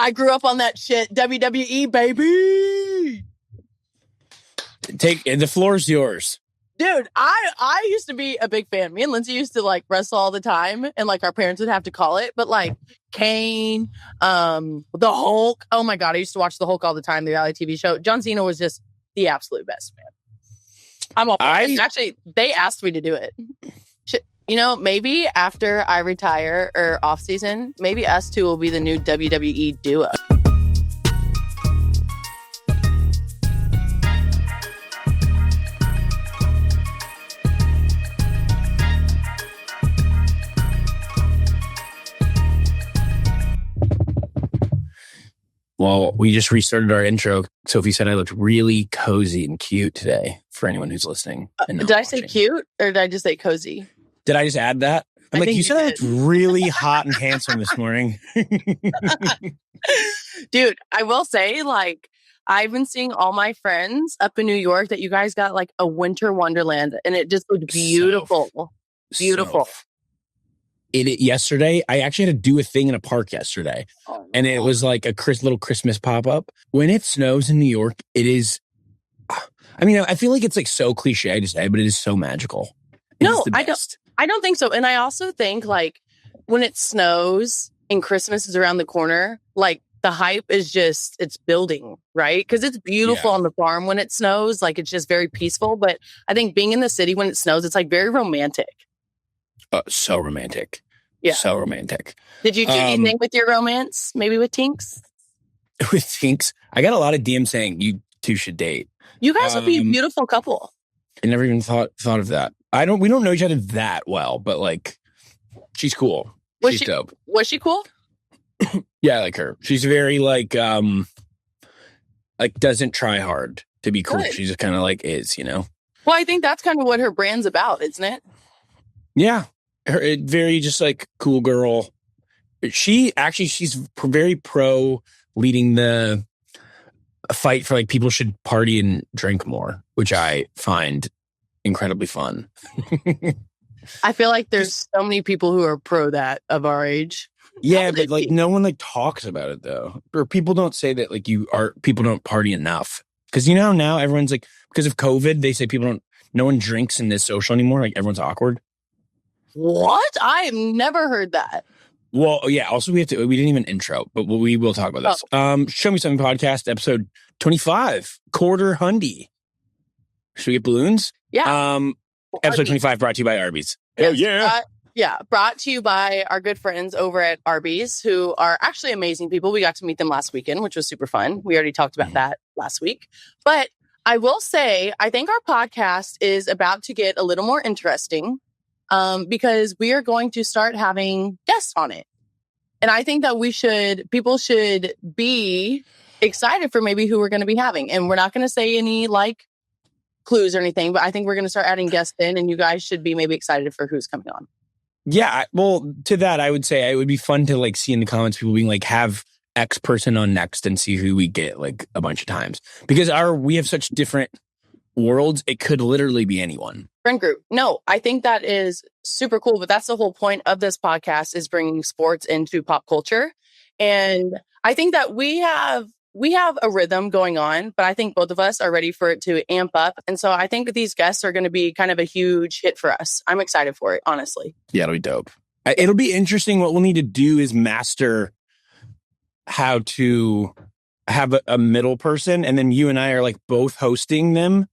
I grew up on that shit. WWE, baby. The floor's yours. Dude, I used to be a big fan. Me and Lindsay used to like wrestle all the time, and like our parents would have to call it. But like Kane, the Hulk. Oh my God, I used to watch the Hulk all the time, the reality TV show. John Cena was just the absolute best, man. Actually, they asked me to do it. You know, maybe after I retire or off season, maybe us two will be the new WWE duo. Well, we just restarted our intro. Sophie said I looked really cozy and cute today for anyone who's listening. Did I say cute or did I just say cozy? Did I just add that? I'm like, you said I looked really hot and handsome this morning. Dude, I will say, like, I've been seeing all my friends up in New York that you guys got like a winter wonderland and it just looked beautiful. Beautiful. Yesterday, I actually had to do a thing in a park yesterday. And it was like a little Christmas pop-up. When it snows in New York, it is... I mean, I feel like it's like so cliche to say, but it is so magical. No, I don't think so. And I also think like when it snows and Christmas is around the corner, like the hype is just, it's building, right? Because it's beautiful on the farm when it snows. Like it's just very peaceful. But I think being in the city when it snows, it's like very romantic. So romantic. Yeah. So romantic. Did you do anything with your romance? Maybe with Tinks? With Tinks? I got a lot of DMs saying you two should date. You guys would be a beautiful couple. I never even thought of that. We don't know each other that well, but like she's cool. She's dope. Was she cool? Yeah, I like her. She's very like doesn't try hard to be cool. Good. She just kind of like is, you know. Well, I think that's kind of what her brand's about, isn't it? Yeah. Very just like cool girl. She's very pro leading the fight for like people should party and drink more, which I find incredibly fun. I feel like there's so many people who are pro that of our age. Yeah, but like no one like talks about it though. Or people don't say that like people don't party enough. Because you know now everyone's like, because of COVID, they say no one drinks in this social anymore. Like everyone's awkward. What? I have never heard that. Well, yeah. Also, we didn't even intro, but we will talk about this. Show Me Something podcast, episode 25, quarter hundy. Should we get balloons? Yeah. Episode 25 brought to you by Arby's. Yes. Brought to you by our good friends over at Arby's, who are actually amazing people. We got to meet them last weekend, which was super fun. We already talked about that last week. But I will say, I think our podcast is about to get a little more interesting. Because we are going to start having guests on it. And I think that people should be excited for maybe who we're going to be having. And we're not going to say any like clues or anything, but I think we're going to start adding guests in and you guys should be maybe excited for who's coming on. Yeah. Well, to that, I would say it would be fun to like see in the comments people being like, have X person on next and see who we get like a bunch of times. Because we have such different worlds, it could literally be anyone. Friend group. No, I think that is super cool, but that's the whole point of this podcast is bringing sports into pop culture. And I think that we have a rhythm going on, but I think both of us are ready for it to amp up. And so I think that these guests are going to be kind of a huge hit for us. I'm excited for it, honestly. Yeah, it'll be dope. It'll be interesting. What we'll need to do is master how to have a middle person, and then you and I are like both hosting them.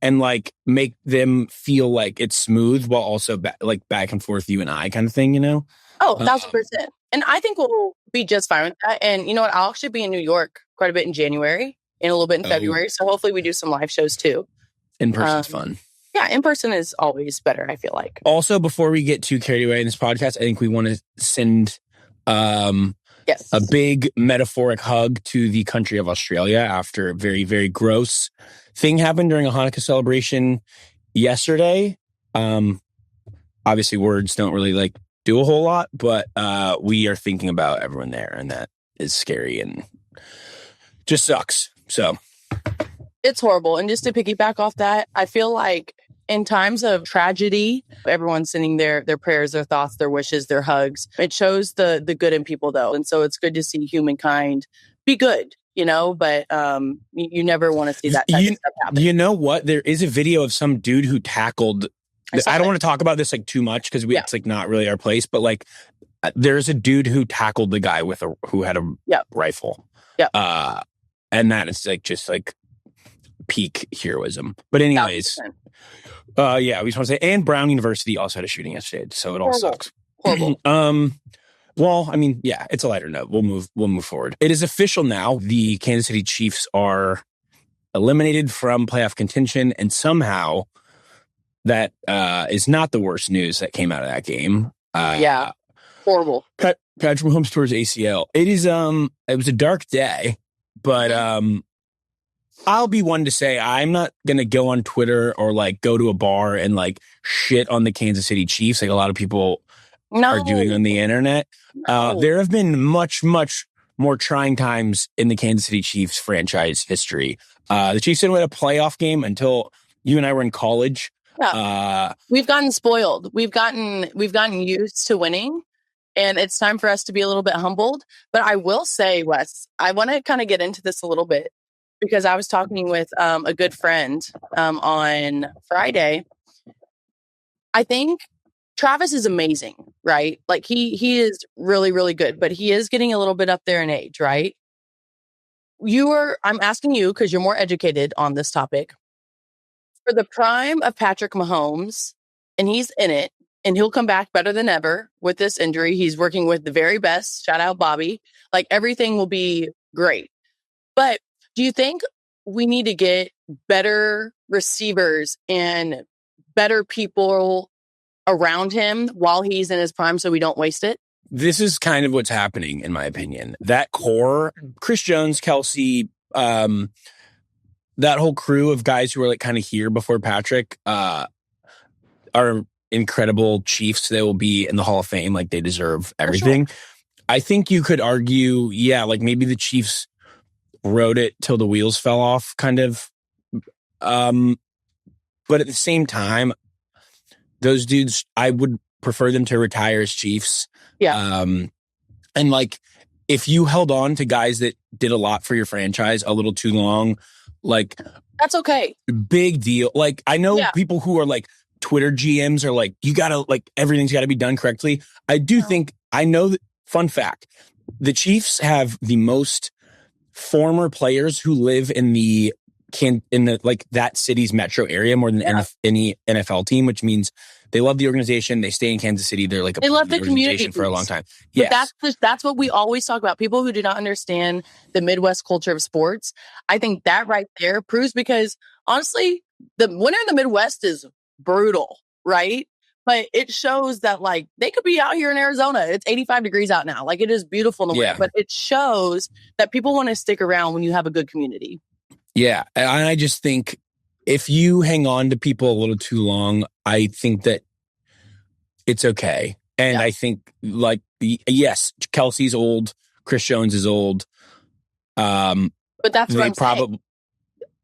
And like make them feel like it's smooth while also back and forth, you and I kind of thing, you know? Oh, 1,000%. And I think we'll be just fine with that. And you know what? I'll actually be in New York quite a bit in January and a little bit in February. So hopefully we do some live shows too. In person's fun. Yeah, in person is always better, I feel like. Also, before we get too carried away in this podcast, I think we want to send a big metaphoric hug to the country of Australia after a very, very gross thing happened during a Hanukkah celebration yesterday. Obviously, words don't really like do a whole lot, but we are thinking about everyone there, and that is scary and just sucks. So it's horrible. And just to piggyback off that, I feel like in times of tragedy, everyone's sending their prayers, their thoughts, their wishes, their hugs. It shows the good in people, though. And so it's good to see humankind be good, but you never want to see that type of stuff happen. You know what? There is a video of some dude who tackled... I don't want to talk about this like too much because it's like not really our place, but like there's a dude who tackled the guy who had a rifle. Yeah. And that is like just like peak heroism. But anyways, we just want to say, and Brown University also had a shooting yesterday, so it all sucks. Horrible. Well, I mean, yeah, it's a lighter note. We'll move forward. It is official now. The Kansas City Chiefs are eliminated from playoff contention, and somehow that is not the worst news that came out of that game. Horrible. Patrick Mahomes tore his ACL. It was a dark day, but I'll be one to say I'm not going to go on Twitter or like go to a bar and like shit on the Kansas City Chiefs like a lot of people are doing on the internet. There have been much, much more trying times in the Kansas City Chiefs franchise history. The Chiefs didn't win a playoff game until you and I were in college. Yeah. We've gotten spoiled. We've gotten used to winning, and it's time for us to be a little bit humbled. But I will say, Wes, I want to kind of get into this a little bit because I was talking with a good friend on Friday. I think Travis is amazing, right? Like he is really, really good, but he is getting a little bit up there in age, right? I'm asking you because you're more educated on this topic. For the prime of Patrick Mahomes, and he's in it, and he'll come back better than ever with this injury. He's working with the very best. Shout out Bobby. Like everything will be great. But do you think we need to get better receivers and better people around him while he's in his prime so we don't waste it? This is kind of what's happening, in my opinion. That core, Chris Jones, Kelsey, that whole crew of guys who are like kind of here before Patrick are incredible Chiefs. They will be in the Hall of Fame. Like they deserve everything. Sure. I think you could argue, like maybe the Chiefs rode it till the wheels fell off kind of. But at the same time, those dudes, I would prefer them to retire as Chiefs. Yeah. And like, if you held on to guys that did a lot for your franchise a little too long, like that's okay. Big deal. Like I know people who are like Twitter GMs are like, you gotta like everything's gotta be done correctly. I do think I know that. Fun fact: the Chiefs have the most former players who live in the like that city's metro area more than any NFL team, which means they love the organization. They stay in Kansas City. They're like they love the community for a long time. Yeah, that's what we always talk about. People who do not understand the Midwest culture of sports. I think that right there proves, because honestly, the winter in the Midwest is brutal, right? But it shows that like they could be out here in Arizona. It's 85 degrees out now. Like it is beautiful in the winter, but it shows that people want to stick around when you have a good community. Yeah, and I just think if you hang on to people a little too long, I think that it's okay. And I think, like, yes, Kelsey's old, Chris Jones is old. But that's what I'm saying.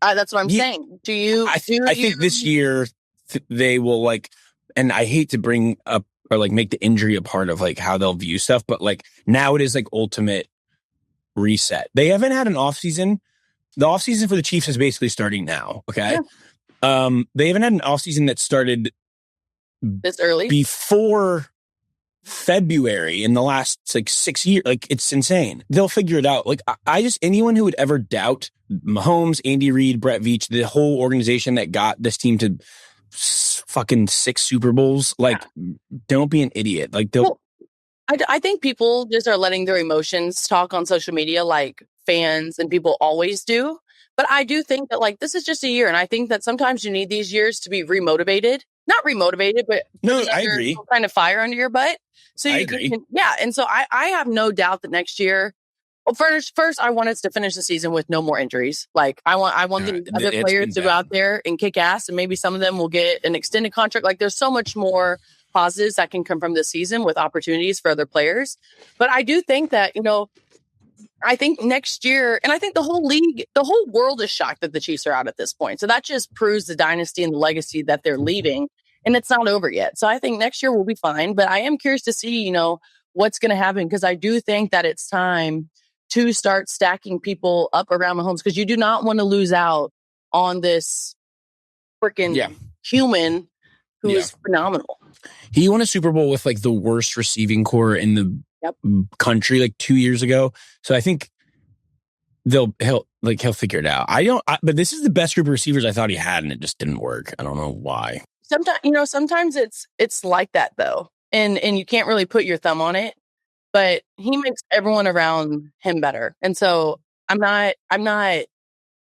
That's what I'm saying. I think this year they will, like, and I hate to bring up or like make the injury a part of like how they'll view stuff, but like now it is like ultimate reset. They haven't had an offseason. The offseason for the Chiefs is basically starting now. Okay. Yeah. They haven't had an offseason that started this early before February in the last like 6 years. Like it's insane. They'll figure it out. Like I just, anyone who would ever doubt Mahomes, Andy Reid, Brett Veach, the whole organization that got this team to fucking 6 Super Bowls, like don't be an idiot. Like I think people just are letting their emotions talk on social media like fans and people always do. But I do think that like this is just a year, and I think that sometimes you need these years to be remotivated. Not remotivated, but I agree. Kind of fire under your butt. So I agree. And so I have no doubt that next year. Well, first, I want us to finish the season with no more injuries. Like I want the other players to go out there and kick ass, and maybe some of them will get an extended contract. Like there's so much more positives that can come from this season with opportunities for other players. But I do think that, I think next year, and I think the whole league, the whole world is shocked that the Chiefs are out at this point. So that just proves the dynasty and the legacy that they're leaving. And it's not over yet. So I think next year will be fine. But I am curious to see, what's going to happen. Because I do think that it's time to start stacking people up around Mahomes. Because you do not want to lose out on this freaking human who is phenomenal. He won a Super Bowl with like the worst receiving core in the country like 2 years ago. So I think he'll figure it out. But this is the best group of receivers I thought he had, and it just didn't work. I don't know why. Sometimes it's like that though. And you can't really put your thumb on it, but he makes everyone around him better. And so I'm not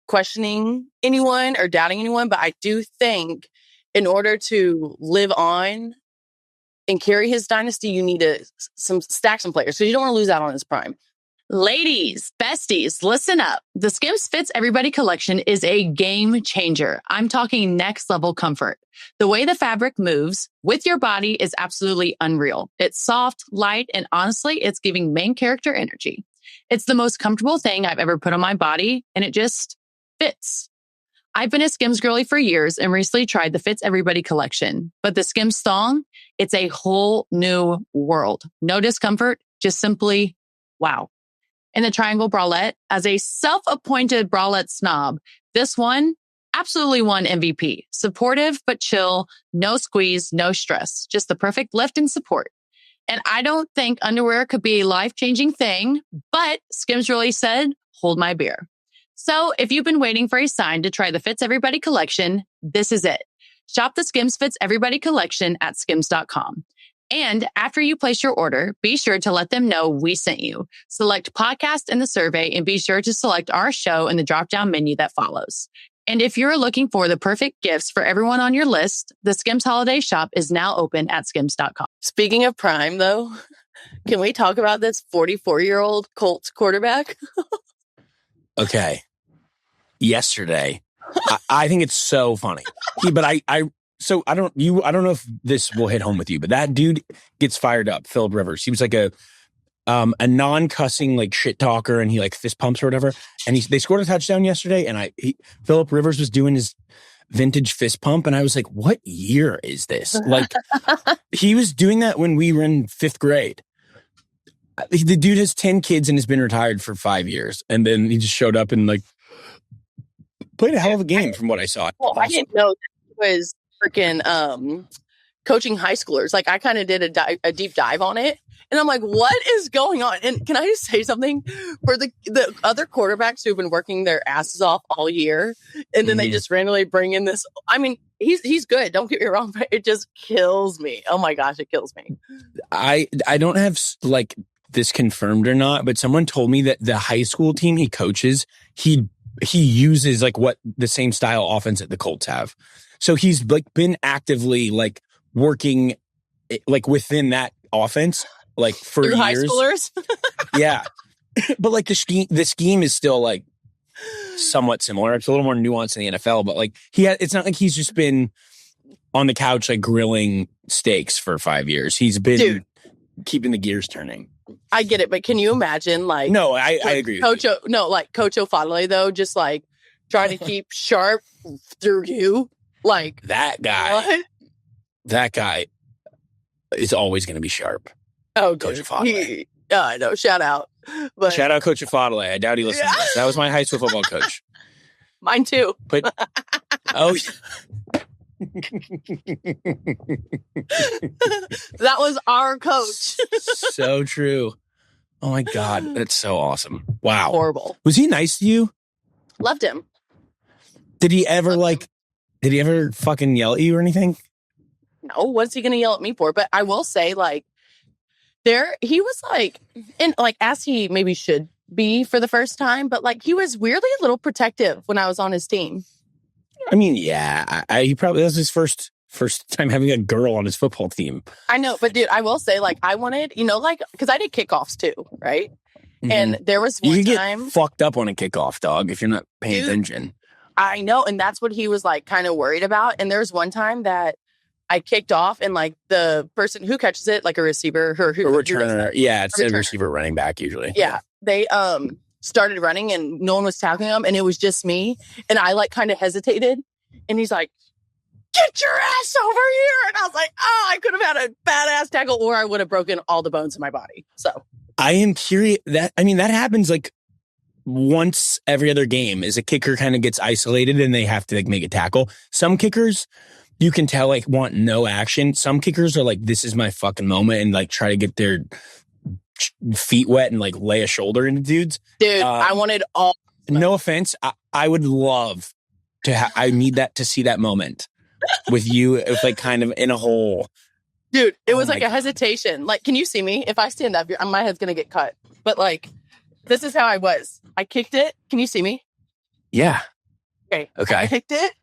questioning anyone or doubting anyone, but I do think in order to live on and carry his dynasty, you need to stack some players. So you don't want to lose out on his prime. Ladies, besties, listen up. The Skims Fits Everybody collection is a game changer. I'm talking next level comfort. The way the fabric moves with your body is absolutely unreal. It's soft, light, and honestly, it's giving main character energy. It's the most comfortable thing I've ever put on my body, and it just fits. I've been a Skims girly for years and recently tried the Fits Everybody collection. But the Skims thong, it's a whole new world. No discomfort, just simply wow. And the triangle bralette, as a self-appointed bralette snob, this one absolutely won MVP. Supportive but chill, no squeeze, no stress. Just the perfect lift and support. And I don't think underwear could be a life-changing thing, but Skims really said, hold my beer. So if you've been waiting for a sign to try the Fits Everybody collection, this is it. Shop the Skims Fits Everybody collection at skims.com. And after you place your order, be sure to let them know we sent you. Select podcast in the survey and be sure to select our show in the drop-down menu that follows. And if you're looking for the perfect gifts for everyone on your list, the Skims Holiday Shop is now open at skims.com. Speaking of prime, though, can we talk about this 44-year-old Colts quarterback? Okay. Yesterday, I think it's so funny. So I don't know if this will hit home with you, but that dude gets fired up. Phillip Rivers. He was like a non-cussing like shit talker, and he like fist pumps or whatever. And they scored a touchdown yesterday, and Phillip Rivers was doing his vintage fist pump, and I was like, "What year is this?" Like he was doing that when we were in 5th grade. The dude has 10 kids and has been retired for 5 years, and then he just showed up and like played a hell of a game from what I saw. Well, awesome. I didn't know that he was freaking coaching high schoolers. Like I kind of did a deep dive on it, and I'm like, what is going on? And can I just say something for the other quarterbacks who've been working their asses off all year, and then they just randomly bring in this? I mean, he's good. Don't get me wrong, but it just kills me. Oh my gosh, it kills me. I don't have like this confirmed or not, but someone told me that the high school team he coaches, he uses like what the same style offense that the Colts have. So he's like been actively like working like within that offense like for through years. High schoolers. Yeah. But like the scheme is still like somewhat similar. It's a little more nuanced in the NFL, but like it's not like he's just been on the couch like grilling steaks for 5 years. He's been keeping the gears turning. I get it, but can you imagine like No, I agree. Coach O'Fadley though, just like trying to keep sharp through you. Like that guy. What? That guy is always going to be sharp. Oh, Coach O'Fadley. I know. Shout out. But shout out Coach O'Fadley. I doubt he listens to this. That was my high school football coach. Mine too. But that was our coach. So true. Oh my God. That's so awesome. Wow. Horrible. Was he nice to you? Loved him. Did he ever fucking yell at you or anything? No, what's he going to yell at me for? But I will say like he was like, and like as he maybe should be for the first time, but like he was weirdly a little protective when I was on his team. I mean, yeah, he probably, that was his first time having a girl on his football team. I know, but dude, I will say like I wanted, like, because I did kickoffs too, right? Mm-hmm. And there was one time get fucked up on a kickoff, dog, if you're not paying attention. I know, and that's what he was like kind of worried about. And there was one time that I kicked off, and like the person who catches it, like a receiver, a returner, yeah, it's a receiver running back usually. Yeah, they started running and no one was tackling him and it was just me. And I like kind of hesitated and he's like, get your ass over here. And I was like, oh, I could have had a badass tackle or I would have broken all the bones in my body. So I am curious that happens like once every other game is a kicker kind of gets isolated and they have to like make a tackle. Some kickers you can tell like want no action. Some kickers are like, this is my fucking moment and like try to get their feet wet and like lay a shoulder into dudes. Dude, I wanted all. No offense. I would love to I need that to see that moment with you if like kind of in a hole. Dude, it was like a hesitation. Like, can you see me? If I stand up, my head's going to get cut. But like, this is how I was. I kicked it. Can you see me? Yeah. Okay. I kicked it.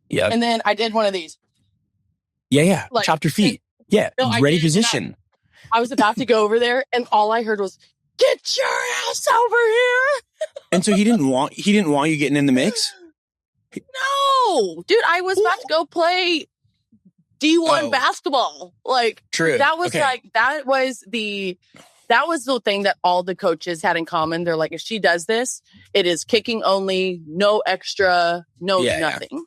Yeah. And then I did one of these. Yeah. Like, chopped your feet. Ready position. I was about to go over there and all I heard was, get your ass over here. And so he didn't want you getting in the mix? No. Dude, I was about to go play D1 basketball. Like, true. That was that was the thing that all the coaches had in common. They're like, if she does this, it is kicking only, no extra, nothing.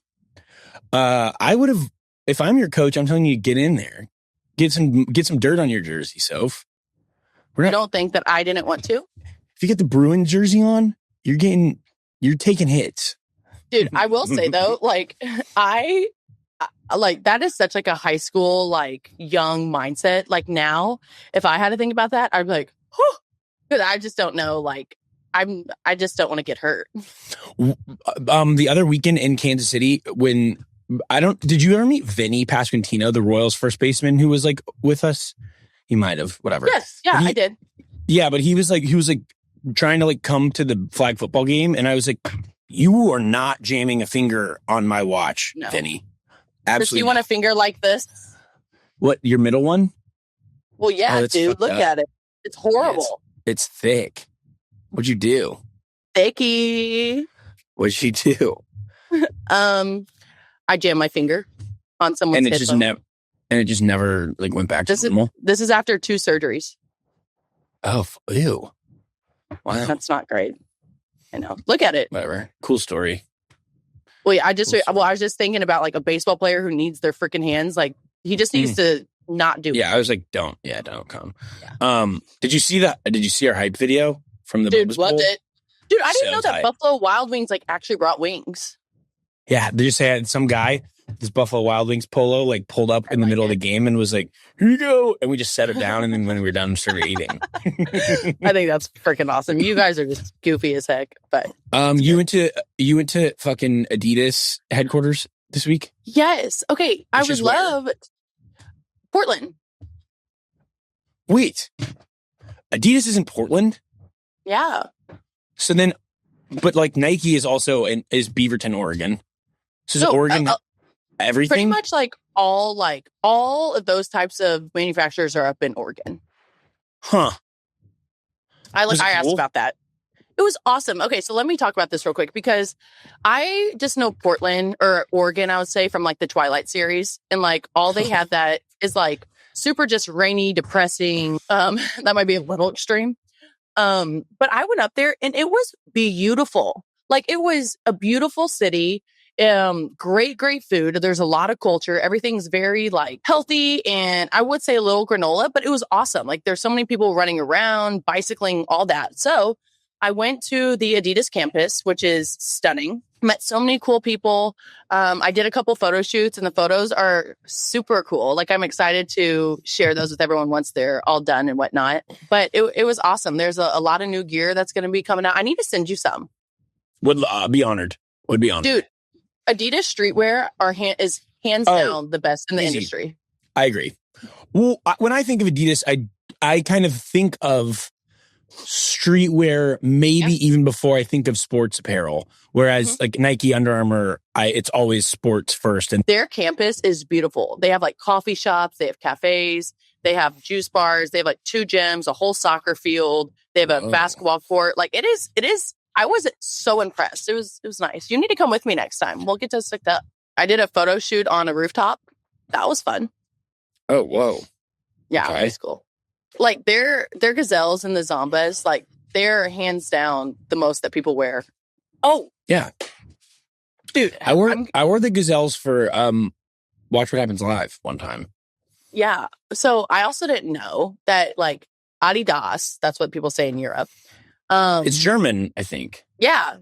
I would have, if I'm your coach, I'm telling you, get in there. Get some dirt on your jersey, Soph. You don't think that I didn't want to? If you get the Bruins jersey on, you're taking hits. Dude, I will say though, like I like that is such like a high school, like young mindset. Like now, if I had to think about that, I'd be like, whew. But I just don't know. Like I just don't want to get hurt. The other weekend in Kansas City did you ever meet Vinny Pasquantino, the Royals first baseman who was like with us? You might have, whatever. Yes. Yeah, I did. Yeah, but he was like trying to like come to the flag football game. And I was like, you are not jamming a finger on my watch, no. Vinny. Absolutely. Do you want a finger like this? What, your middle one? Well, yeah, dude, look at it. It's horrible. It's thick. What'd you do? Thicky. What'd she do? I jammed my finger on someone's headphone. And it just never like went back to normal? This is after 2 surgeries. Oh, ew. Wow. That's not great. I know. Look at it. Whatever. Cool story. Well, yeah, I was just thinking about like a baseball player who needs their freaking hands. Like he just needs to not do it. Yeah, I was like, don't come. Yeah. Did you see our hype video from the Dude, loved it. Dude, I didn't know that Buffalo Wild Wings like actually brought wings. Yeah, they just had some guy, this Buffalo Wild Wings polo, like pulled up in the middle of the game and was like, here you go. And we just set it down. And then when we were done, we started eating. I think that's freaking awesome. You guys are just goofy as heck. But you went to fucking Adidas headquarters this week? Yes. Okay. I would love Portland. Wait. Adidas is in Portland? Yeah. So then, but like Nike is also is Beaverton, Oregon. So is Oregon everything? Pretty much like all of those types of manufacturers are up in Oregon. Huh. I asked about that. It was awesome. Okay, so let me talk about this real quick because I just know Portland or Oregon, I would say, from like the Twilight series. And like all they have that is like super just rainy, depressing. That might be a little extreme. But I went up there and it was beautiful. Like it was a beautiful city. Great food. There's a lot of culture. Everything's very like healthy and I would say a little granola, but it was awesome. Like there's so many people running around, bicycling, all that. So I went to the Adidas campus, which is stunning. Met so many cool people. I did a couple photo shoots and the photos are super cool. Like I'm excited to share those with everyone once they're all done and whatnot. But it was awesome. There's a lot of new gear that's going to be coming out. I need to send you some. Would be honored. Would be honored. Dude, Adidas streetwear is hands down the best in the industry. I agree. Well, when I think of Adidas, I kind of think of streetwear maybe even before I think of sports apparel. Whereas like Nike, Under Armour, it's always sports first. And their campus is beautiful. They have like coffee shops, they have cafes, they have juice bars, they have like 2 gyms, a whole soccer field, they have a basketball court. Like it is. I was so impressed. It was nice. You need to come with me next time. We'll get to stick up. I did a photo shoot on a rooftop. That was fun. Oh, whoa. Yeah, okay. It was cool. Like their gazelles and the zombas, like they're hands down the most that people wear. Oh yeah, dude, I wore the Gazelles for Watch What Happens Live one time. Yeah. So I also didn't know that like Adidas, that's what people say in Europe. It's German, I think. Yeah.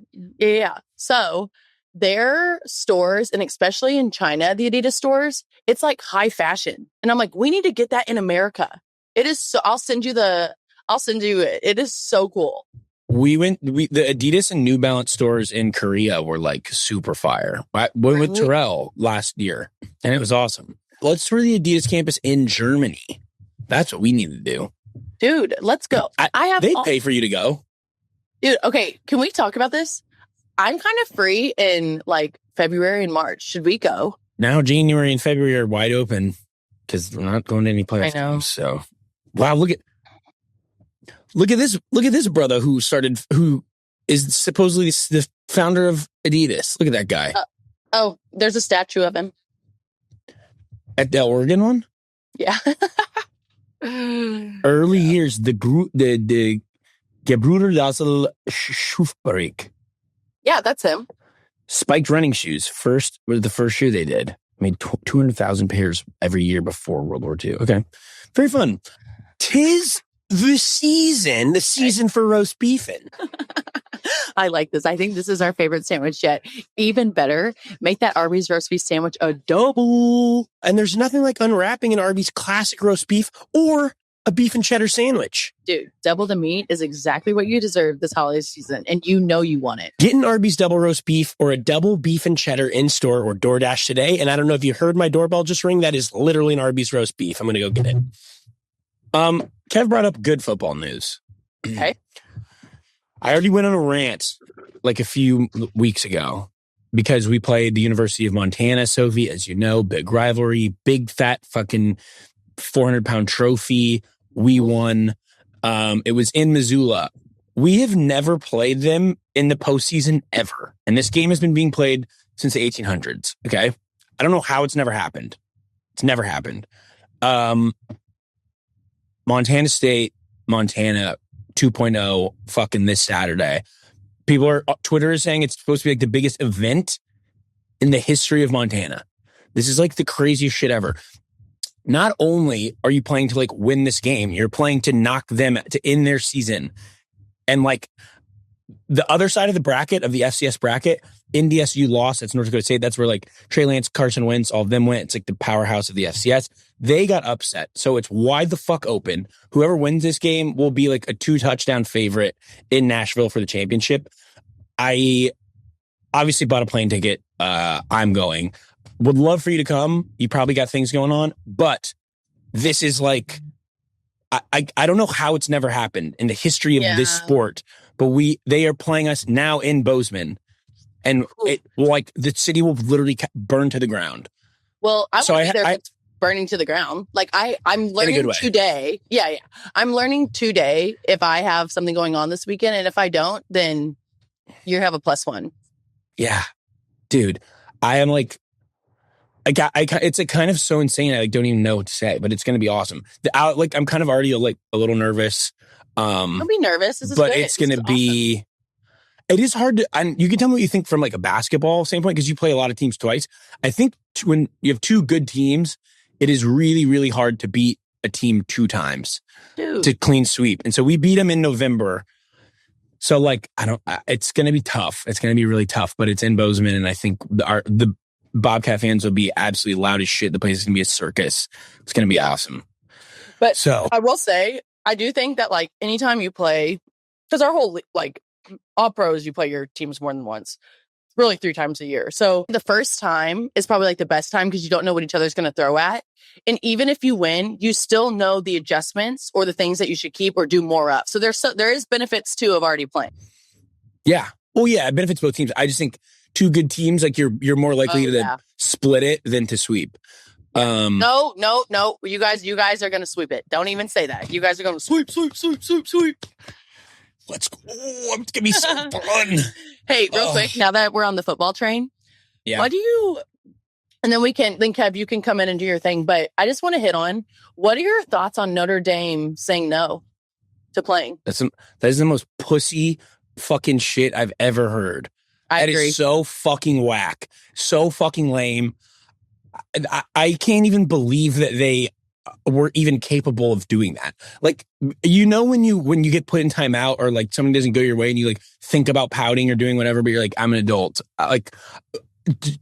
So their stores, and especially in China, the Adidas stores, it's like high fashion. And I'm like, we need to get that in America. It is so, I'll send you it. It is so cool. The Adidas and New Balance stores in Korea were like super fire. I went with Terrell last year and it was awesome. Let's tour the Adidas campus in Germany. That's what we need to do. Dude, let's go. They pay for you to go. Dude, okay, can we talk about this? I'm kind of free in like February and March. Should we go? Now January and February are wide open because we're not going to any playoff games. So, wow, look at this brother who is supposedly the founder of Adidas. Look at that guy. There's a statue of him. At the Oregon one? Yeah. Early years, the Gebrüder Dassel Schuhfabrik. Yeah, that's him. Spiked running shoes. Was the first shoe they did. Made 200,000 pairs every year before World War II. Okay. Very fun. 'Tis the season for roast beefing. I like this. I think this is our favorite sandwich yet. Even better, make that Arby's roast beef sandwich a double. And there's nothing like unwrapping an Arby's classic roast beef or a beef and cheddar sandwich. Dude, double the meat is exactly what you deserve this holiday season, and you know you want it. Get an Arby's double roast beef or a double beef and cheddar in-store or DoorDash today. And I don't know if you heard my doorbell just ring. That is literally an Arby's roast beef. I'm going to go get it. Kev brought up good football news. Okay. I already went on a rant like a few weeks ago because we played the University of Montana, Sophie, as you know, big rivalry, big fat fucking 400-pound trophy. We won. It was in Missoula. We have never played them in the postseason ever. And this game has been being played since the 1800s. Okay. I don't know how it's never happened. It's never happened. Montana State, Montana 2.0 fucking this Saturday. Twitter is saying it's supposed to be like the biggest event in the history of Montana. This is like the craziest shit ever. Not only are you playing to like win this game, you're playing to knock them to end their season. And like the other side of the bracket of the FCS bracket, NDSU lost. That's North Dakota State. That's where like Trey Lance, Carson Wentz, all of them went. It's like the powerhouse of the FCS. They got upset. So it's wide the fuck open. Whoever wins this game will be like a 2-touchdown favorite in Nashville for the championship. I obviously bought a plane ticket. I'm going. Would love for you to come. You probably got things going on, but this is like, I don't know how it's never happened in the history of this sport, but they are playing us now in Bozeman, and it like the city will literally burn to the ground. Well, I want to be there if it's burning to the ground. Like I'm learning today. Yeah. I'm learning today if I have something going on this weekend, and if I don't, then you have a +1. Yeah, dude, I am like, it's like kind of so insane. I like don't even know what to say, but it's going to be awesome. I'm kind of already like a little nervous. Don't be nervous. But it's going to be. Awesome. It is hard to. And you can tell me what you think from like a basketball standpoint because you play a lot of teams twice. I think when you have two good teams, it is really, really hard to beat a team 2 times to clean sweep. And so we beat them in November. So like it's going to be tough. It's going to be really tough. But it's in Bozeman, and I think the Bobcat fans will be absolutely loud as shit. The place is going to be a circus. It's going to be awesome. But so I will say, I do think that like anytime you play, because our whole like all pros, you play your teams more than once, really 3 times a year. So the first time is probably like the best time because you don't know what each other's going to throw at. And even if you win, you still know the adjustments or the things that you should keep or do more of. So there is benefits too of already playing. Yeah. Well, yeah, it benefits both teams. I just think 2 good teams, like you're more likely to split it than to sweep. No. You guys are going to sweep it. Don't even say that. You guys are going to sweep. Let's go. Oh, it's going to be so fun. Hey, real quick, now that we're on the football train, what do you, and then Kev, you can come in and do your thing, but I just want to hit on, what are your thoughts on Notre Dame saying no to playing. That is the most pussy fucking shit I've ever heard. I agree. That is so fucking whack. So fucking lame. I can't even believe that they were even capable of doing that. Like, when you get put in timeout or like something doesn't go your way and you like think about pouting or doing whatever, but you're like, I'm an adult. Like,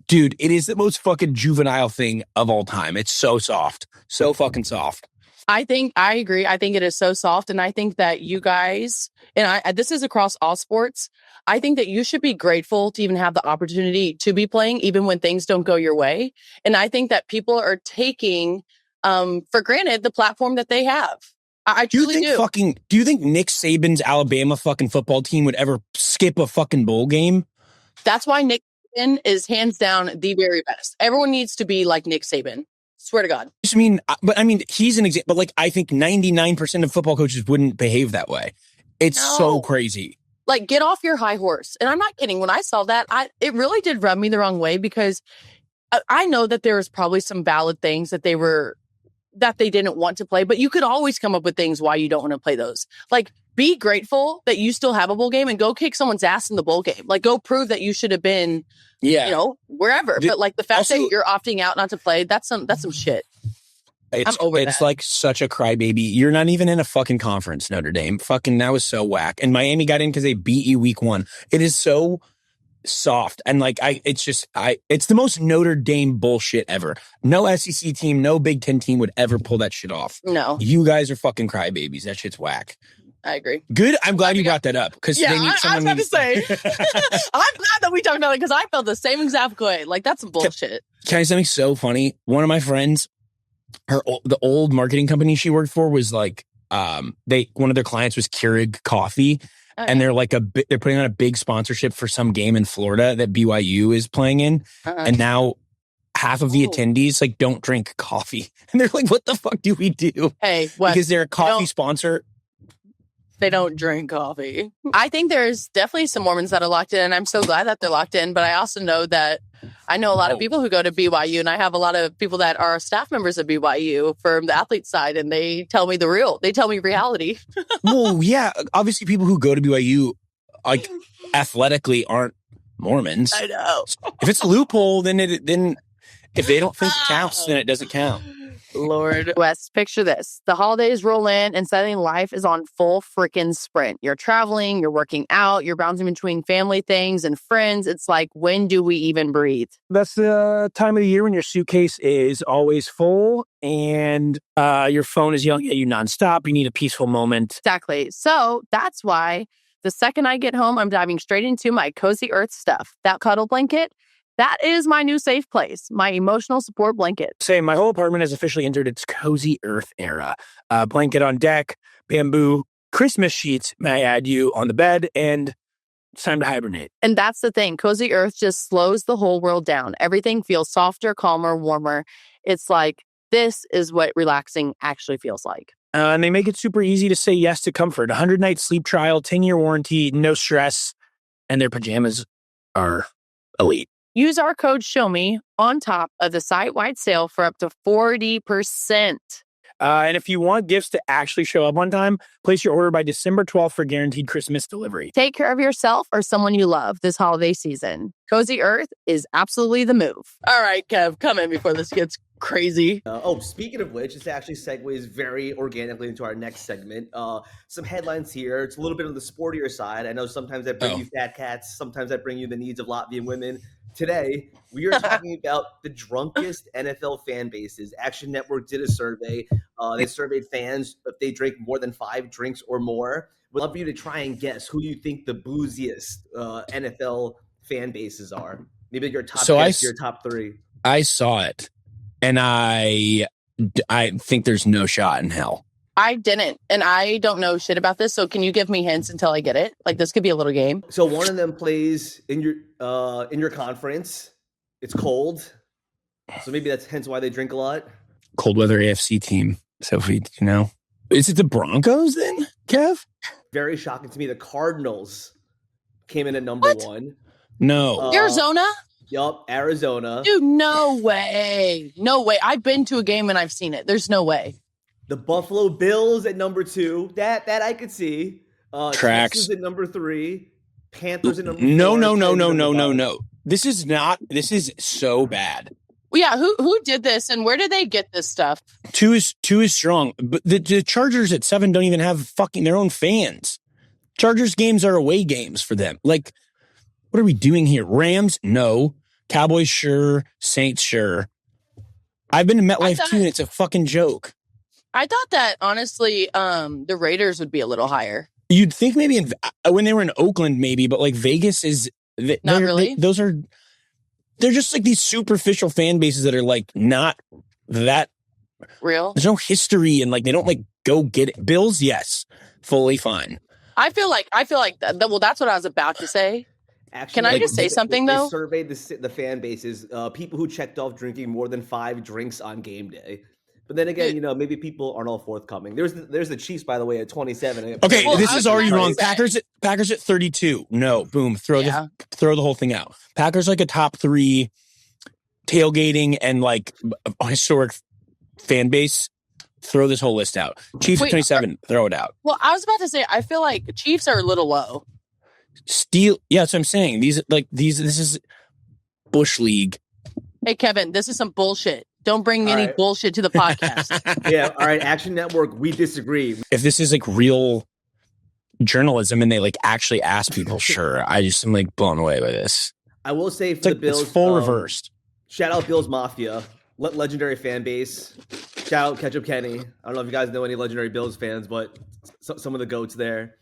dude, it is the most fucking juvenile thing of all time. It's so soft. So fucking soft. I agree. I think it is so soft. And I think that you guys, and this is across all sports, I think that you should be grateful to even have the opportunity to be playing, even when things don't go your way. And I think that people are taking for granted the platform that they have. I truly do. Do you think Nick Saban's Alabama fucking football team would ever skip a fucking bowl game? That's why Nick Saban is hands down the very best. Everyone needs to be like Nick Saban. Swear to God. I mean, he's an example. But like, I think 99% of football coaches wouldn't behave that way. It's so crazy. Like, get off your high horse. And I'm not kidding. When I saw that, it really did rub me the wrong way, because I know that there was probably some valid things that they didn't want to play, but you could always come up with things why you don't want to play those. Like, be grateful that you still have a bowl game and go kick someone's ass in the bowl game. Like, go prove that you should have been, wherever. But like the fact that you're opting out not to play, that's some shit. I'm over that. It's like such a crybaby. You're not even in a fucking conference, Notre Dame. Fucking, that was so whack. And Miami got in because they beat you week 1. It is so soft. And like, it's the most Notre Dame bullshit ever. No SEC team, no Big Ten team would ever pull that shit off. No. You guys are fucking crybabies. That shit's whack. I agree. Good. I'm glad you brought that up, because they need someone. I was about to say, I'm glad that we talked about it, because I felt the same exact way. Like, that's some bullshit. Can I say something so funny? One of my friends, the old marketing company she worked for was like, one of their clients was Keurig Coffee, and they're like they're putting on a big sponsorship for some game in Florida that BYU is playing in, and now half of the attendees like don't drink coffee, and they're like, "What the fuck do we do?" Hey, Wes, because they're a coffee sponsor. They don't drink coffee. I think there's definitely some Mormons that are locked in, and I'm so glad that they're locked in. But I also know that I know a lot of people who go to BYU, and I have a lot of people that are staff members of BYU from the athlete side, and they tell me they tell me reality. Well, yeah, obviously people who go to BYU, like, athletically aren't Mormons. I know. If it's a loophole, then if they don't think it counts, then it doesn't count. Lord. Wes, picture this. The holidays roll in and suddenly life is on full freaking sprint. You're traveling, you're working out, you're bouncing between family things and friends. It's like, when do we even breathe? That's the time of the year when your suitcase is always full and your phone is yelling at you nonstop. You need a peaceful moment. Exactly. So that's why the second I get home, I'm diving straight into my Cozy Earth stuff. That cuddle blanket, that is my new safe place, my emotional support blanket. Say, my whole apartment has officially entered its Cozy Earth era. Blanket on deck, bamboo, Christmas sheets, may I add you, on the bed, and it's time to hibernate. And that's the thing. Cozy Earth just slows the whole world down. Everything feels softer, calmer, warmer. It's like, this is what relaxing actually feels like. And they make it super easy to say yes to comfort. 100-night sleep trial, 10-year warranty, no stress, and their pajamas are elite. Use our code SHOWME on top of the site-wide sale for up to 40%. And if you want gifts to actually show up on time, place your order by December 12th for guaranteed Christmas delivery. Take care of yourself or someone you love this holiday season. Cozy Earth is absolutely the move. All right, Kev, come in before this gets crazy. Speaking of which, this actually segues very organically into our next segment. Some headlines here. It's a little bit on the sportier side. I know sometimes I bring you fat cats. Sometimes I bring you the needs of Latvian women. Today, we are talking about the drunkest NFL fan bases. Action Network did a survey. They surveyed fans if they drink more than 5 drinks or more. We'd love for you to try and guess who you think the booziest NFL fan bases are. Maybe your top your top 3. I saw it, and I think there's no shot in hell. I didn't, and I don't know shit about this, so can you give me hints until I get it? Like, this could be a little game. So one of them plays in your conference. It's cold, so maybe that's hence why they drink a lot. Cold weather AFC team, Sophie, do you know? Is it the Broncos then, Kev? Very shocking to me. The Cardinals came in at number 1. No. Arizona? Yup, Arizona. Dude, no way. No way. I've been to a game and I've seen it. There's no way. The Buffalo Bills at number 2. That I could see. Tracks. Texans at number 3. Panthers at number 4. No. This is so bad. Well, yeah, who did this and where did they get this stuff? 2 is strong, but the Chargers at 7 don't even have fucking their own fans. Chargers games are away games for them. Like, what are we doing here? Rams? No. Cowboys? Sure. Saints? Sure. I've been to MetLife too, and it's a fucking joke. I thought that, honestly, the Raiders would be a little higher. You'd think maybe when they were in Oakland, maybe, but like Vegas is... Not really? They're just like these superficial fan bases that are like not that... Real? There's no history, and like they don't like go get it. Bills, yes. Fully fine. I feel like that. Well, that's what I was about to say. Actually, can I just say something though? They surveyed the fan bases, people who checked off drinking more than 5 drinks on game day. But then again, maybe people aren't all forthcoming. There's the Chiefs, by the way, at 27. Okay, well, this is already wrong. Packers at 32. No, boom, throw the whole thing out. Packers like a top 3 tailgating and like a historic fan base. Throw this whole list out. Chiefs at 27. Throw it out. Well, I was about to say, I feel like Chiefs are a little low. Yeah, that's what I'm saying. This is Bush League. Hey, Kevin, this is some bullshit. Don't bring any bullshit to the podcast. Yeah, all right. Action Network, we disagree. If this is like real journalism and they like actually ask people, sure. I'm like blown away by this. I will say for the Bills, it's full reversed. Shout out Bills Mafia, legendary fan base. Shout out Ketchup Kenny. I don't know if you guys know any legendary Bills fans, but some of the goats there.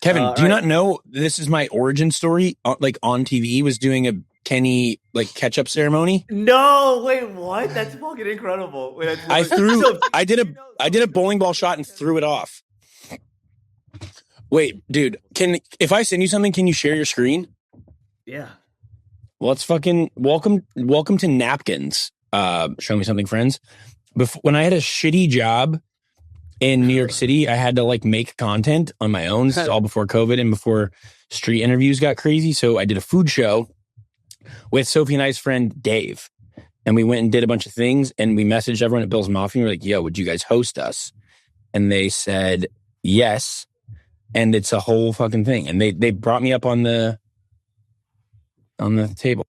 Kevin, do you not know this is my origin story? Like on TV, was doing a Kenny like ketchup ceremony. No, wait, what? That's fucking incredible. Wait, I did a bowling ball shot and threw it off. Wait, dude, if I send you something, can you share your screen? Yeah. Well, let's fucking welcome to napkins. Show me something, friends. When I had a shitty job in New York City, I had to like make content on my own. This is all before COVID and before street interviews got crazy. So I did a food show with Sophie and I's friend Dave. And we went and did a bunch of things and we messaged everyone at Bill's Mafia. And we're like, yo, would you guys host us? And they said, yes. And it's a whole fucking thing. And they brought me up on the table.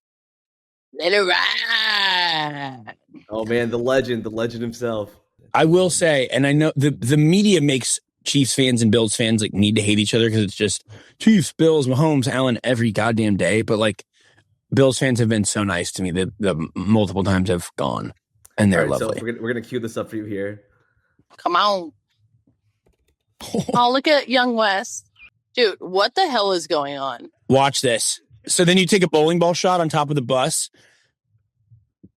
Let it ride. Oh man, the legend himself. I will say, and I know the media makes Chiefs fans and Bills fans like need to hate each other because it's just Chiefs, Bills, Mahomes, Allen every goddamn day. But like Bills fans have been so nice to me the multiple times I've gone, and they're lovely. So we're gonna cue this up for you here. Come on. Oh, look at Young West. Dude, what the hell is going on? Watch this. So then you take a bowling ball shot on top of the bus.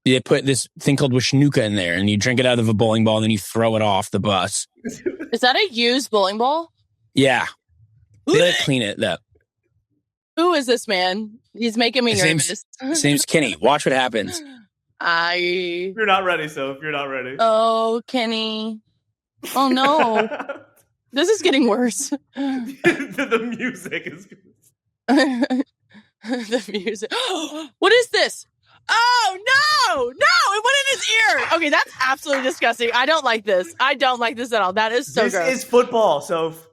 They put this thing called Wishnuka in there, and you drink it out of a bowling ball, and then you throw it off the bus. Is that a used bowling ball? Yeah. They let clean it up. Who is this man? He's making me nervous. His name's Kenny. Watch what happens. You're not ready, Soph. You're not ready. Oh, Kenny. Oh, no. This is getting worse. The music is the music. What is this? Oh, no, it went in his ear. Okay, that's absolutely disgusting. I don't like this. I don't like this at all. That is so gross. This is football, Soph.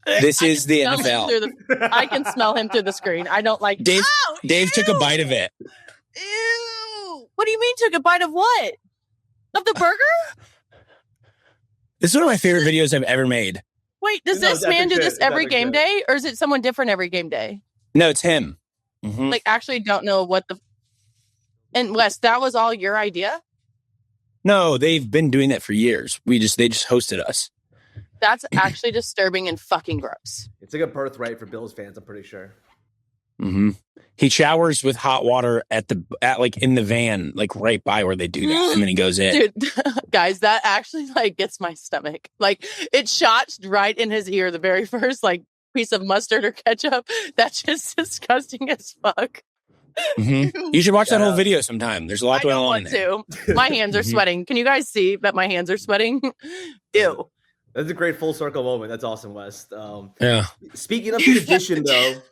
This is the NFL. I can smell him through the screen. I don't like Dave. Dave took a bite of it. Ew. What do you mean took a bite of what? Of the burger? This is one of my favorite videos I've ever made. Wait, does this man do this every game day? Or is it someone different every game day? No, it's him. Mm-hmm. Like, actually don't know what the... And Wes, that was all your idea? No, they've been doing that for years. They just hosted us. That's actually disturbing and fucking gross. It's like a birthright for Bills fans, I'm pretty sure. Mm-hmm. He showers with hot water at in the van, like right by where they do that, and then he goes in. Dude, guys, that actually like gets my stomach. Like it shot right in his ear. The very first like piece of mustard or ketchup. That's just disgusting as fuck. Mm-hmm. You should watch that whole video sometime. There's a lot going on there. My hands are sweating. Can you guys see that my hands are sweating? Ew. That's a great full circle moment. That's awesome, West. Yeah. Speaking of tradition, though,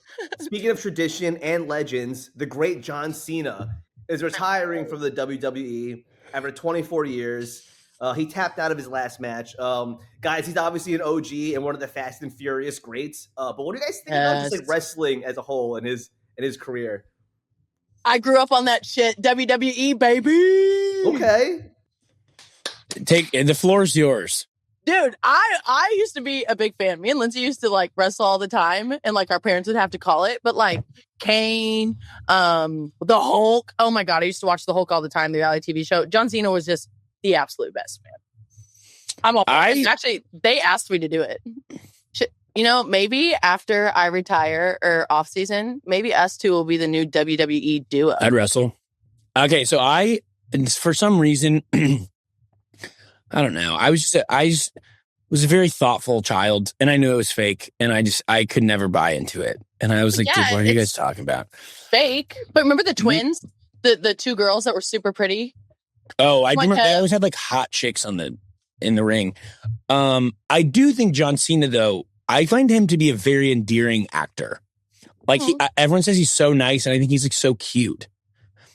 speaking of tradition and legends, the great John Cena is retiring from the WWE after 24 years. He tapped out of his last match. Guys, he's obviously an OG and one of the Fast and Furious greats. But what do you guys think about just like wrestling as a whole in his career? I grew up on that shit. WWE, baby. Okay. The floor's yours. Dude, I used to be a big fan. Me and Lindsay used to like wrestle all the time, and like our parents would have to call it. But like Kane, the Hulk. Oh my God, I used to watch the Hulk all the time, the reality TV show. John Cena was just the absolute best, man. Actually, they asked me to do it. You know, maybe after I retire or off season, maybe us two will be the new WWE duo. I'd wrestle. Okay, so for some reason, I don't know. I was a very thoughtful child, and I knew it was fake, and I could never buy into it. And I was like, dude, what are you guys talking about? Fake. But remember the twins? The two girls that were super pretty? Oh, I remember they always had like hot chicks in the ring. I do think John Cena, though, I find him to be a very endearing actor. Like everyone says he's so nice, and I think he's like so cute.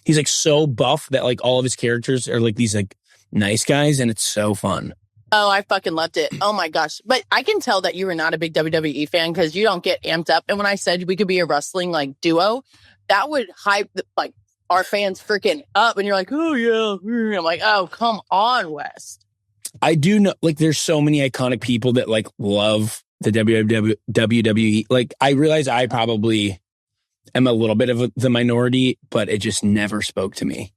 He's like so buff that like all of his characters are like these like nice guys, and it's so fun. Oh, I fucking loved it. Oh my gosh. But I can tell that you were not a big WWE fan because you don't get amped up. And when I said we could be a wrestling like duo, that would hype like our fans freaking up. And you're like, oh yeah. I'm like, oh, come on, West. I do know, like, there's so many iconic people that like love the WWE. Like, I realize I probably am a little bit of the minority, but it just never spoke to me.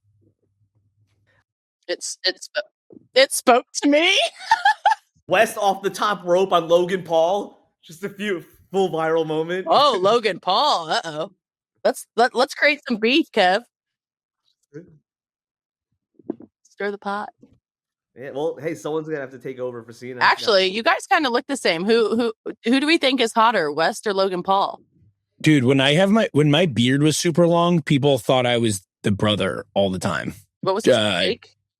It spoke to me. West off the top rope on Logan Paul. Just a few full viral moment. Oh, Logan Paul. Uh-oh. Let's create some beef, Kev. Stir the pot. Yeah, well, hey, someone's gonna have to take over for Cena. Actually, you guys kind of look the same. Who do we think is hotter, West or Logan Paul? Dude, when my beard was super long, people thought I was the brother all the time. What was his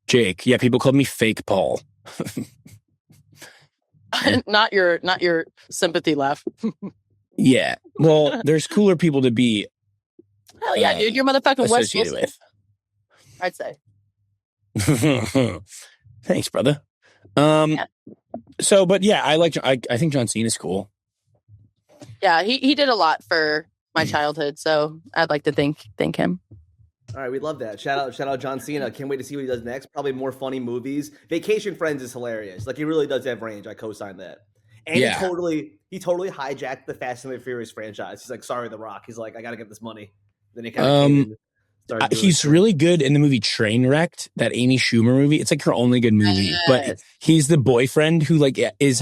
Jake. Yeah, people called me Fake Paul. Not your sympathy laugh. Yeah. Well, there's cooler people to be. Hell yeah, dude. You're motherfucking West associated with. I'd say. Thanks, brother. So, but yeah, I think John Cena's cool. Yeah, he did a lot for my childhood, so I'd like to thank him. All right, we love that. Shout out John Cena. Can't wait to see what he does next. Probably more funny movies. Vacation Friends is hilarious. Like, he really does have range. I co-sign that. And he totally hijacked the Fast and the Furious franchise. He's like, sorry, The Rock. He's like, I got to get this money. Then he kind of he's really good in the movie Trainwrecked, that Amy Schumer movie. It's like her only good movie. Yes. But he's the boyfriend who like is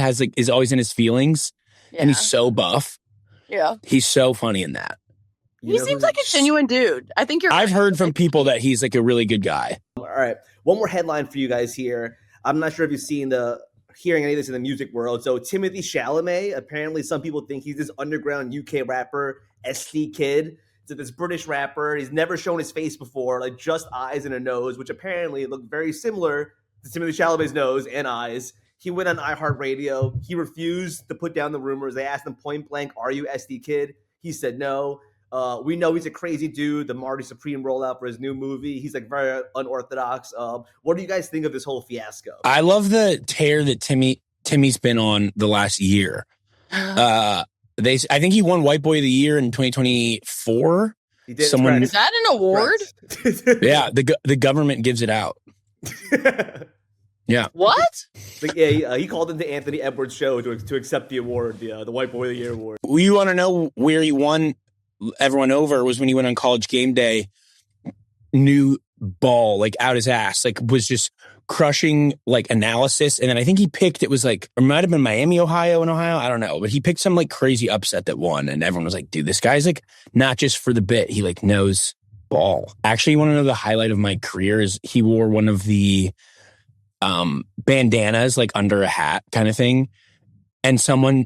always in his feelings, and he's so buff. Yeah, he's so funny in that. He seems like a genuine dude. I think I've heard from people that he's like a really good guy. All right, one more headline for you guys here. I'm not sure if you've hearing any of this in the music world. So Timothée Chalamet, apparently some people think he's this underground UK rapper, SD Kid. So this British rapper, he's never shown his face before, like just eyes and a nose, which apparently look very similar to Timothée Chalamet's nose and eyes. He went on iHeartRadio. He refused to put down the rumors. They asked him point blank, are you SD Kid? He said no. We know he's a crazy dude. The Marty Supreme rollout for his new movie. He's like very unorthodox. What do you guys think of this whole fiasco? I love the tear that Timmy's been on the last year. I think he won White Boy of the Year in 2024. He did. Is that an award? Yeah, the government gives it out. Yeah. What? He called into Anthony Edwards' show to accept the award, the White Boy of the Year award. You want to know where he won everyone over was when he went on College Game Day, new ball, like out his ass, like was just crushing like analysis. And then I think he picked, it was like, or might have been Miami, Ohio. I don't know, but he picked some like crazy upset that won. And everyone was like, dude, this guy's like not just for the bit. He like knows ball. Actually, you want to know the highlight of my career is he wore one of the bandanas like under a hat kind of thing. And someone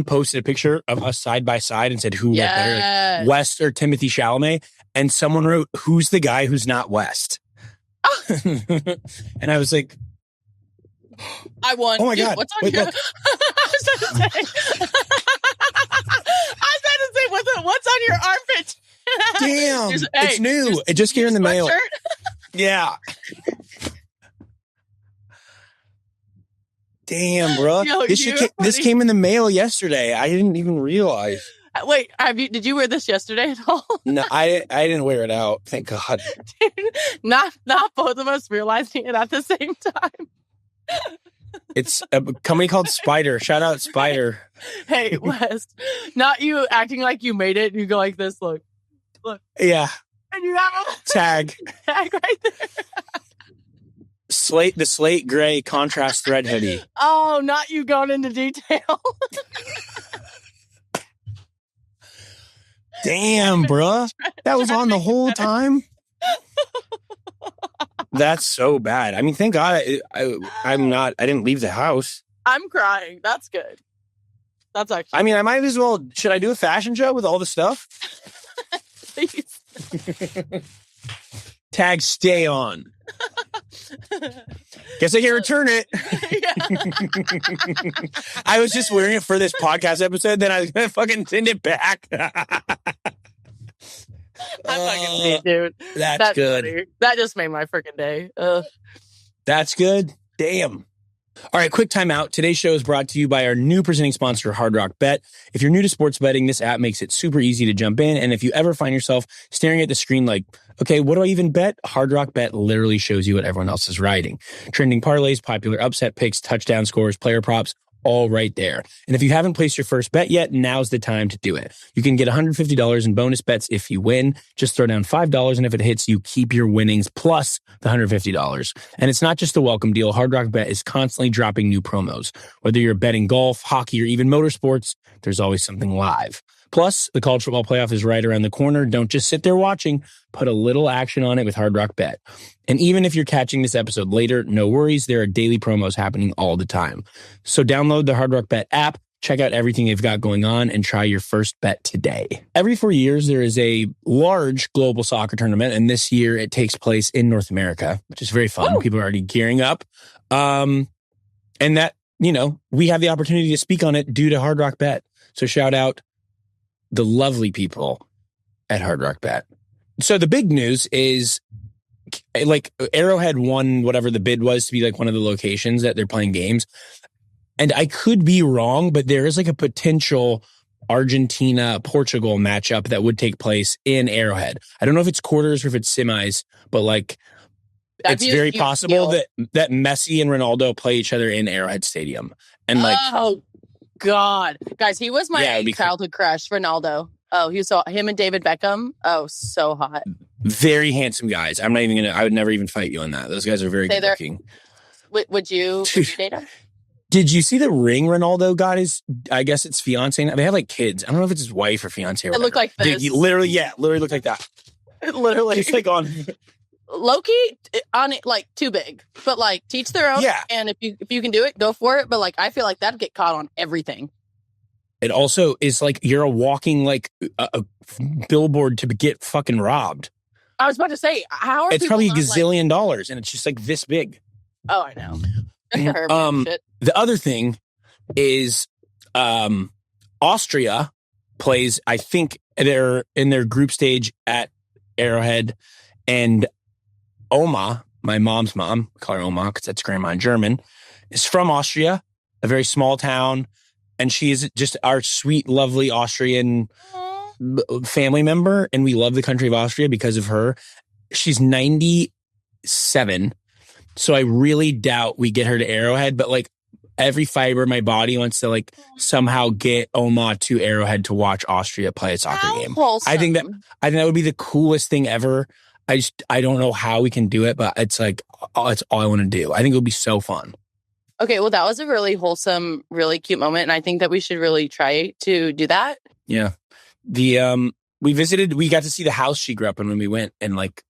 posted a picture of us side by side and said, who looked better, like West or Timothée Chalamet? And someone wrote, who's the guy who's not West? And I was like, I won. Oh my God. What's on your... I was about to say, what's on your armpit? Damn, it's new. It just came in the mail. Yeah. Damn, bro. This came in the mail yesterday. I didn't even realize. Wait, did you wear this yesterday at all? No, I didn't wear it out. Thank God. Dude, not both of us realizing it at the same time. It's a company called Spider. Shout out Spider. Hey, West. Not you acting like you made it. And you go like this. Look. Yeah. And you have a tag right there. The slate gray contrast thread hoodie. Oh, not you going into detail. Damn, bruh. That was on the whole time. That's so bad. I mean, thank God I didn't leave the house. I'm crying. That's good. That's actually. I mean, I might as well. Should I do a fashion show with all the stuff? Please. Tag stay on. Guess I can return it. I was just wearing it for this podcast episode, then I was gonna fucking send it back. I'm fucking dead, dude. That's good. Funny. That just made my freaking day. That's good. Damn. All right, quick timeout. Today's show is brought to you by our new presenting sponsor, Hard Rock Bet. If you're new to sports betting, this app makes it super easy to jump in. And if you ever find yourself staring at the screen like, okay, what do I even bet? Hard Rock Bet literally shows you what everyone else is riding. Trending parlays, popular upset picks, touchdown scores, player props, all right there. And if you haven't placed your first bet yet, now's the time to do it. You can get $150 in bonus bets if you win. Just throw down $5, and if it hits, you keep your winnings plus the $150. And it's not just a welcome deal. Hard Rock Bet is constantly dropping new promos. Whether you're betting golf, hockey, or even motorsports, there's always something live. Plus, the college football playoff is right around the corner. Don't just sit there watching. Put a little action on it with Hard Rock Bet. And even if you're catching this episode later, no worries. There are daily promos happening all the time. So download the Hard Rock Bet app, check out everything they've got going on, and try your first bet today. Every 4 years, there is a large global soccer tournament, and this year it takes place in North America, which is very fun. Woo! People are already gearing up. And that, we have the opportunity to speak on it due to Hard Rock Bet. So shout out the lovely people at Hard Rock Bet. So the big news is, like, Arrowhead won whatever the bid was to be like one of the locations that they're playing games. And I could be wrong, but there is like a potential Argentina-Portugal matchup that would take place in Arrowhead. I don't know if it's quarters or if it's semis, but like it's very possible that Messi and Ronaldo play each other in Arrowhead Stadium. And like, oh God, guys, he was my childhood crush, Ronaldo. Oh, he was him and David Beckham. Oh, so hot. Very handsome guys. I'm not even I would never even fight you on that. Those guys are very good looking. Would you date him? Did you see the ring Ronaldo got I guess it's fiance now? They have like kids. I don't know if it's his wife or fiance or whatever. It looked like this. Dude, literally looked like that. It literally. Just like on Loki on it, like too big, but like teach their own. Yeah. And if you can do it, go for it. But like, I feel like that'd get caught on everything. It also is like you're a walking like a billboard to get fucking robbed. I was about to say, how are it's probably a gazillion dollars, and it's just like this big. Oh, I know. The other thing is, Austria plays. I think they're in their group stage at Arrowhead, and Oma, my mom's mom, we call her Oma because that's grandma in German, is from Austria, a very small town. And she is just our sweet, lovely Austrian family member. And we love the country of Austria because of her. She's 97. So I really doubt we get her to Arrowhead. But like every fiber of my body wants to like somehow get Oma to Arrowhead to watch Austria play a soccer game. Wholesome. I think that would be the coolest thing ever. I don't know how we can do it, but it's like, it's all I want to do. I think it would be so fun. Okay, well, that was a really wholesome, really cute moment, and I think that we should really try to do that. Yeah. We got to see the house she grew up in when we went, and like,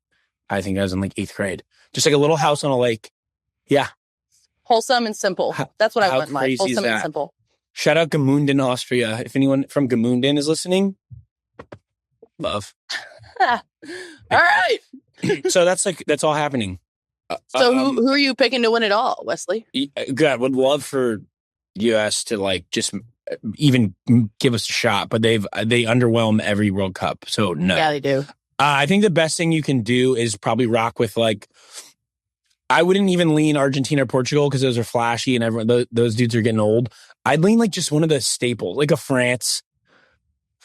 I think I was in like 8th grade. Just like a little house on a lake. Yeah. Wholesome and simple. That's what I want in life. Wholesome and simple. Shout out Gemünden, Austria. If anyone from Gemünden is listening, love. All right. So that's all happening. So who are you picking to win it all, Wesley? God, would love for US to like just even give us a shot, but they underwhelm every World Cup. So no. Yeah, they do. I think the best thing you can do is probably rock with like I wouldn't even lean Argentina or Portugal because those are flashy and everyone those dudes are getting old. I'd lean like just one of the staples, like a France.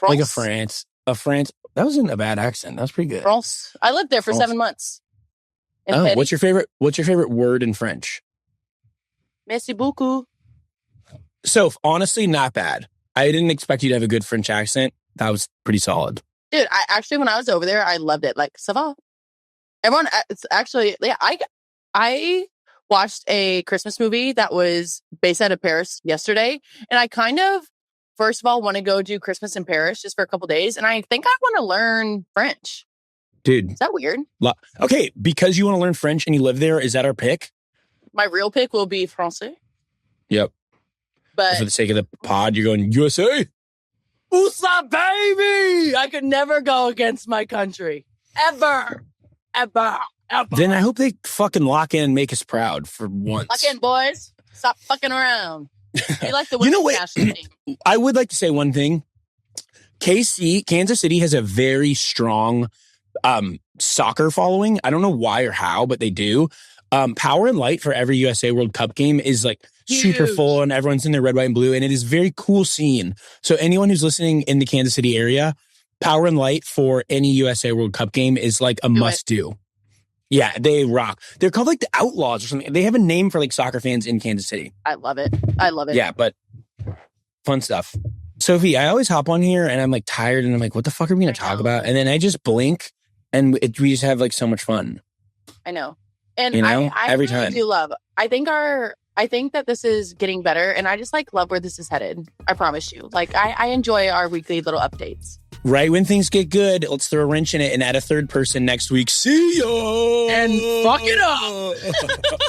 Like a France. That wasn't a bad accent. That was pretty good. France. I lived there for 7 months. Oh, what's your favorite word in French? Merci beaucoup. So honestly, not bad. I didn't expect you to have a good French accent. That was pretty solid. Dude, when I was over there, I loved it. Like, ça va? Everyone, it's actually, yeah, I watched a Christmas movie that was based out of Paris yesterday. And I kind of, first of all, want to go do Christmas in Paris just for a couple days. And I think I want to learn French. Dude. Is that weird? Okay, because you want to learn French and you live there, is that our pick? My real pick will be Francais. Yep. But for the sake of the pod, you're going USA? USA, baby! I could never go against my country. Ever. Then I hope they fucking lock in and make us proud for once. Lock in, boys. Stop fucking around. You like the women's national team. I would like to say one thing. Kansas City has a very strong soccer following. I don't know why or how, but they do. Power and light for every USA World Cup game is like huge. Super full and everyone's in their red, white, and blue. And it is very cool scene. So anyone who's listening in the Kansas City area, power and light for any USA World Cup game is like a must do. Yeah, they rock. They're called like the Outlaws or something. They have a name for like soccer fans in Kansas City. I love it. Yeah, but fun stuff. Sophie, I always hop on here and I'm like tired and I'm like, what the fuck are we going to talk about? And then I just blink and we just have like so much fun. I know. And I every really time do love. I think that this is getting better, and I just like love where this is headed. I promise you. Like I enjoy our weekly little updates. Right when things get good, let's throw a wrench in it and add a third person next week. See ya and fuck it up.